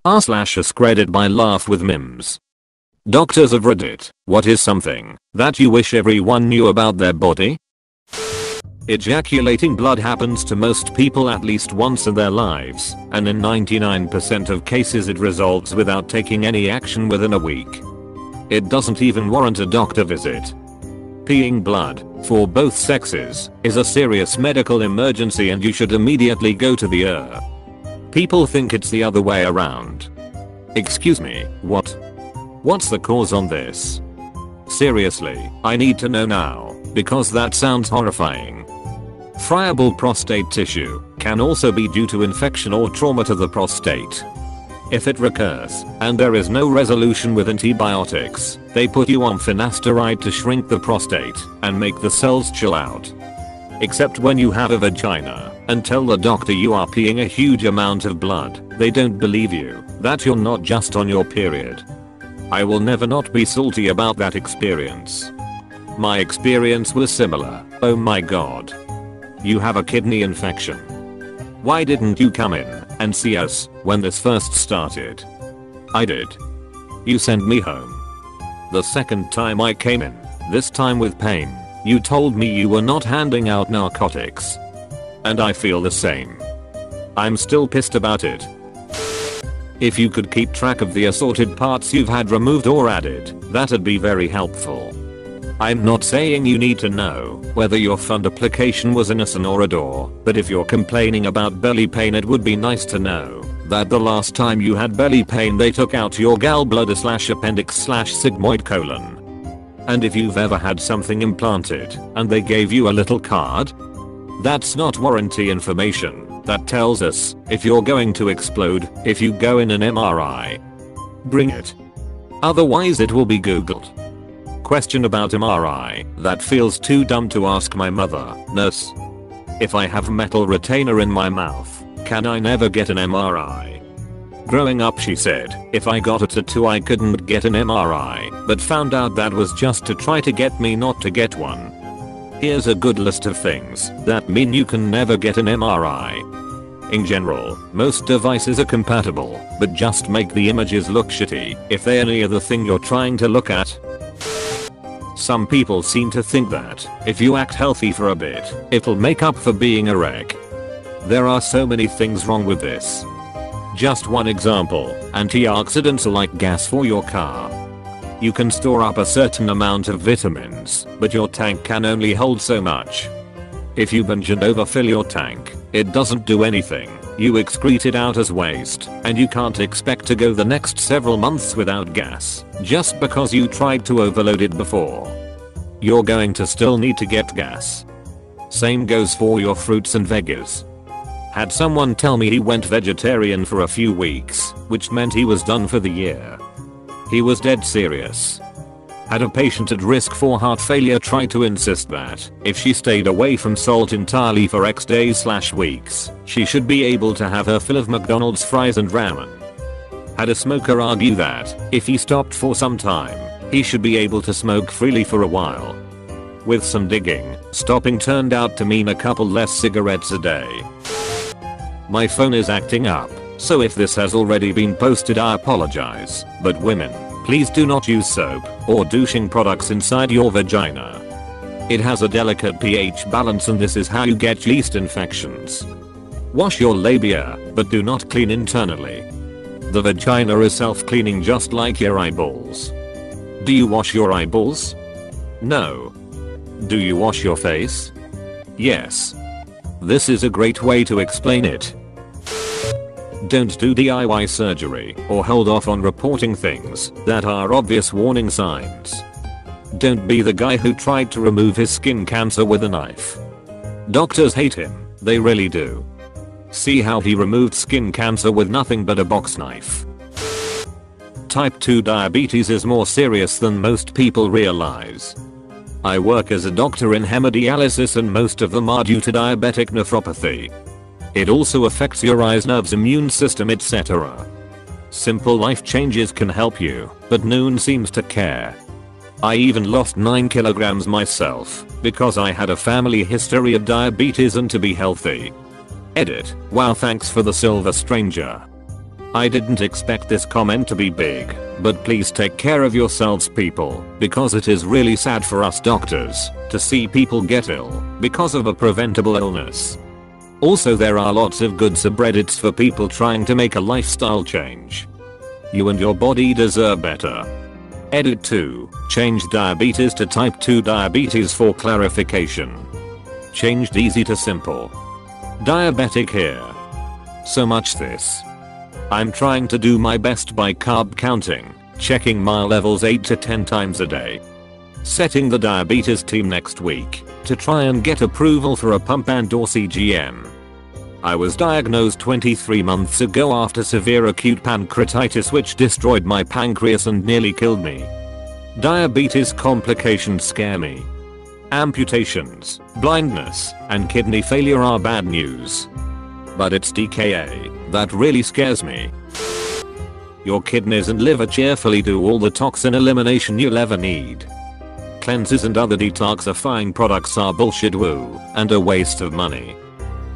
r/AskReddit by LaughWithMEmes. Doctors of Reddit, what is something that you wish everyone knew about their body? Ejaculating blood happens to most people at least once in their lives, and in 99% of cases it resolves without taking any action within a week. It doesn't even warrant a doctor visit. Peeing blood, for both sexes, is a serious medical emergency and you should immediately go to the ER. People think it's the other way around. Excuse me, what? What's the cause on this? Seriously, I need to know now, because that sounds horrifying. Friable prostate tissue can also be due to infection or trauma to the prostate. If it recurs, and there is no resolution with antibiotics, they put you on finasteride to shrink the prostate and make the cells chill out. Except when you have a vagina and tell the doctor you are peeing a huge amount of blood, they don't believe you that you're not just on your period. I will never not be salty about that experience. My experience was similar. Oh my god. You have a kidney infection. Why didn't you come in and see us when this first started? I did. You sent me home. The second time I came in, this time with pain, you told me you were not handing out narcotics. And I feel the same. I'm still pissed about it. If you could keep track of the assorted parts you've had removed or added, that'd be very helpful. I'm not saying you need to know whether your fundoplication was an ASIN or a door, but if you're complaining about belly pain, it would be nice to know that the last time you had belly pain they took out your gallbladder/appendix/sigmoid colon. And if you've ever had something implanted and they gave you a little card, that's not warranty information. That tells us if you're going to explode if you go in an MRI. Bring it. Otherwise it will be googled. Question about MRI that feels too dumb to ask my mother. Nurse, if I have metal retainer in my mouth, can I never get an MRI? Growing up she said if I got a tattoo I couldn't get an MRI, but found out that was just to try to get me not to get one. Here's a good list of things that mean you can never get an MRI. In general, most devices are compatible, but just make the images look shitty if they're any other thing you're trying to look at. Some people seem to think that if you act healthy for a bit, it'll make up for being a wreck. There are so many things wrong with this. Just one example, antioxidants are like gas for your car. You can store up a certain amount of vitamins, but your tank can only hold so much. If you binge and overfill your tank, it doesn't do anything. You excrete it out as waste, and you can't expect to go the next several months without gas, just because you tried to overload it before. You're going to still need to get gas. Same goes for your fruits and veggies. Had someone tell me he went vegetarian for a few weeks, which meant he was done for the year. He was dead serious. Had a patient at risk for heart failure try to insist that if she stayed away from salt entirely for X days/weeks, she should be able to have her fill of McDonald's fries and ramen. Had a smoker argue that if he stopped for some time, he should be able to smoke freely for a while. With some digging, stopping turned out to mean a couple less cigarettes a day. My phone is acting up, so if this has already been posted I apologize, but women, please do not use soap or douching products inside your vagina. It has a delicate pH balance and this is how you get yeast infections. Wash your labia, but do not clean internally. The vagina is self-cleaning just like your eyeballs. Do you wash your eyeballs? No. Do you wash your face? Yes. This is a great way to explain it. Don't do DIY surgery or hold off on reporting things that are obvious warning signs. Don't be the guy who tried to remove his skin cancer with a knife. Doctors hate him, they really do. See how he removed skin cancer with nothing but a box knife. Type 2 diabetes is more serious than most people realize. I work as a doctor in hemodialysis and most of them are due to diabetic nephropathy. It also affects your eyes, nerves, immune system, etc. Simple life changes can help you, but no one seems to care. I even lost 9 kilograms myself because I had a family history of diabetes and to be healthy. Edit. Wow, thanks for the silver stranger. I didn't expect this comment to be big, but please take care of yourselves people, because it is really sad for us doctors to see people get ill because of a preventable illness. Also, there are lots of good subreddits for people trying to make a lifestyle change. You and your body deserve better. Edit 2. Change diabetes to type 2 diabetes for clarification. Changed easy to simple. Diabetic here. So much this. I'm trying to do my best by carb counting, checking my levels 8 to 10 times a day. Setting the diabetes team next week to try and get approval for a pump and or CGM. I was diagnosed 23 months ago after severe acute pancreatitis which destroyed my pancreas and nearly killed me. Diabetes complications scare me. Amputations, blindness, and kidney failure are bad news. But it's DKA that really scares me. Your kidneys and liver cheerfully do all the toxin elimination you'll ever need. Cleanses and other detoxifying products are bullshit woo and a waste of money.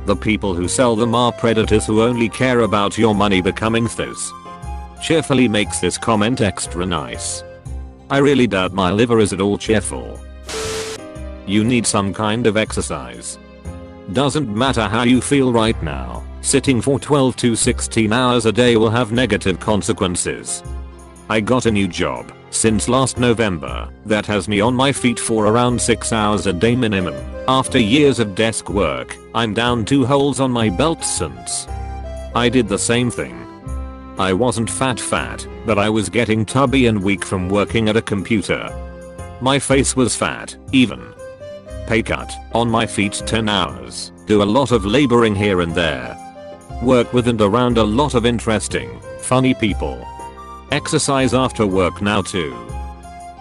The people who sell them are predators who only care about your money becoming thieves. Cheerfully makes this comment extra nice. I really doubt my liver is at all cheerful. You need some kind of exercise. Doesn't matter how you feel right now, sitting for 12 to 16 hours a day will have negative consequences. I got a new job since last November that has me on my feet for around 6 hours a day minimum. After years of desk work, I'm down 2 holes on my belt since. I did the same thing. I wasn't fat, but I was getting tubby and weak from working at a computer. My face was fat, even. Pay cut, on my feet 10 hours, do a lot of laboring here and there. Work with and around a lot of interesting, funny people. Exercise after work now too.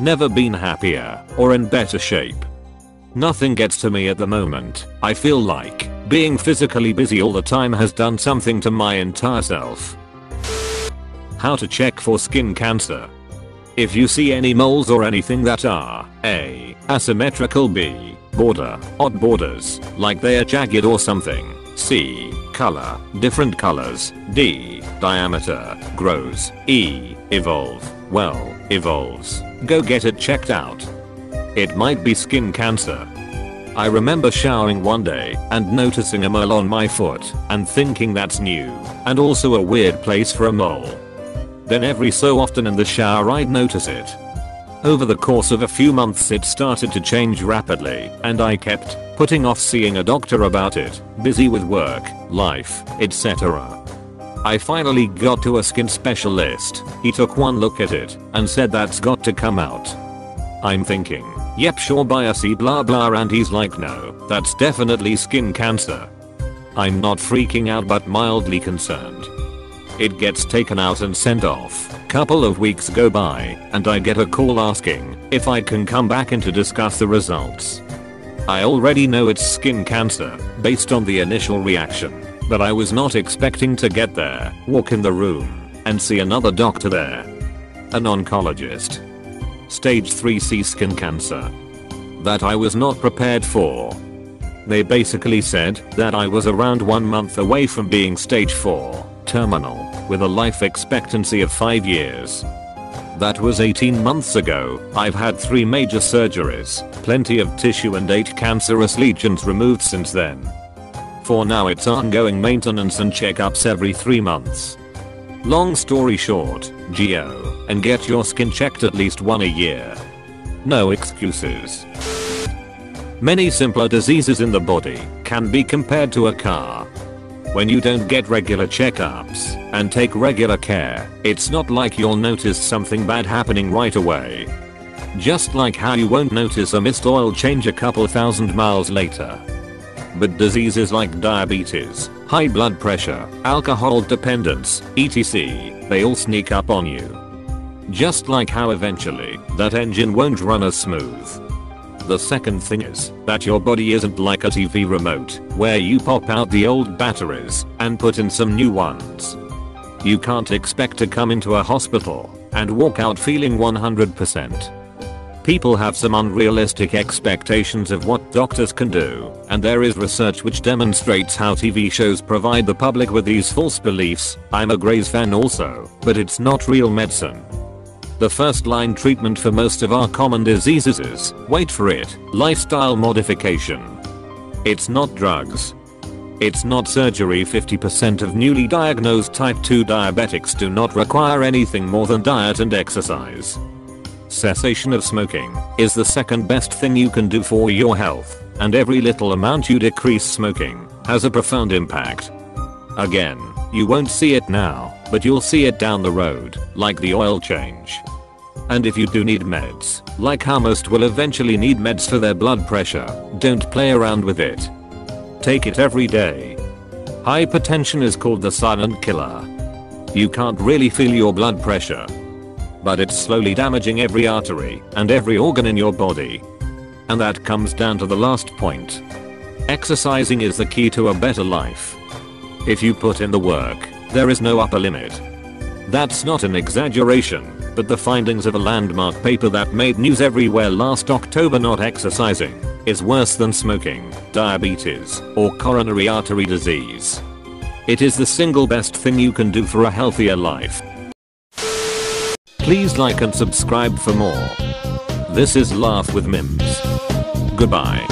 Never been happier or in better shape. Nothing gets to me at the moment. I feel like being physically busy all the time has done something to my entire self. How to check for skin cancer. If you see any moles or anything that are A. asymmetrical, B. odd borders, like they are jagged or something, C. color, different colors, D. diameter, grows, E. evolves, go get it checked out. It might be skin cancer. I remember showering one day and noticing a mole on my foot and thinking that's new and also a weird place for a mole. Then every so often in the shower I'd notice it. Over the course of a few months it started to change rapidly and I kept putting off seeing a doctor about it, busy with work, life, etc. I finally got to a skin specialist. He took one look at it and said that's got to come out. I'm thinking, yep, sure, biopsy blah blah, and he's like, no, that's definitely skin cancer. I'm not freaking out but mildly concerned. It gets taken out and sent off. Couple of weeks go by and I get a call asking if I can come back in to discuss the results. I already know it's skin cancer based on the initial reaction, but I was not expecting to get there, walk in the room, and see another doctor there. An oncologist. Stage 3C skin cancer. That I was not prepared for. They basically said that I was around 1 month away from being stage 4, terminal, with a life expectancy of 5 years. That was 18 months ago. I've had 3 major surgeries, plenty of tissue and 8 cancerous lesions removed since then. For now it's ongoing maintenance and checkups every 3 months. Long story short, go and get your skin checked at least 1 a year. No excuses. Many simpler diseases in the body can be compared to a car. When you don't get regular checkups and take regular care, it's not like you'll notice something bad happening right away. Just like how you won't notice a missed oil change a couple thousand miles later. But diseases like diabetes, high blood pressure, alcohol dependence, etc., they all sneak up on you. Just like how eventually that engine won't run as smooth. The second thing is that your body isn't like a TV remote where you pop out the old batteries and put in some new ones. You can't expect to come into a hospital and walk out feeling 100%. People have some unrealistic expectations of what doctors can do, and there is research which demonstrates how TV shows provide the public with these false beliefs. I'm a Grey's fan also, but it's not real medicine. The first line treatment for most of our common diseases is, wait for it, lifestyle modification. It's not drugs. It's not surgery. 50% of newly diagnosed type 2 diabetics do not require anything more than diet and exercise. Cessation of smoking is the second best thing you can do for your health, and every little amount you decrease smoking has a profound impact. Again, you won't see it now, but you'll see it down the road, like the oil change. And if you do need meds, like how most will eventually need meds for their blood pressure, don't play around with it. Take it every day. Hypertension is called the silent killer. You can't really feel your blood pressure, but it's slowly damaging every artery and every organ in your body. And that comes down to the last point. Exercising is the key to a better life. If you put in the work, there is no upper limit. That's not an exaggeration, but the findings of a landmark paper that made news everywhere last October: not exercising is worse than smoking, diabetes, or coronary artery disease. It is the single best thing you can do for a healthier life. Please like and subscribe for more. This is Laugh with Memes. Goodbye.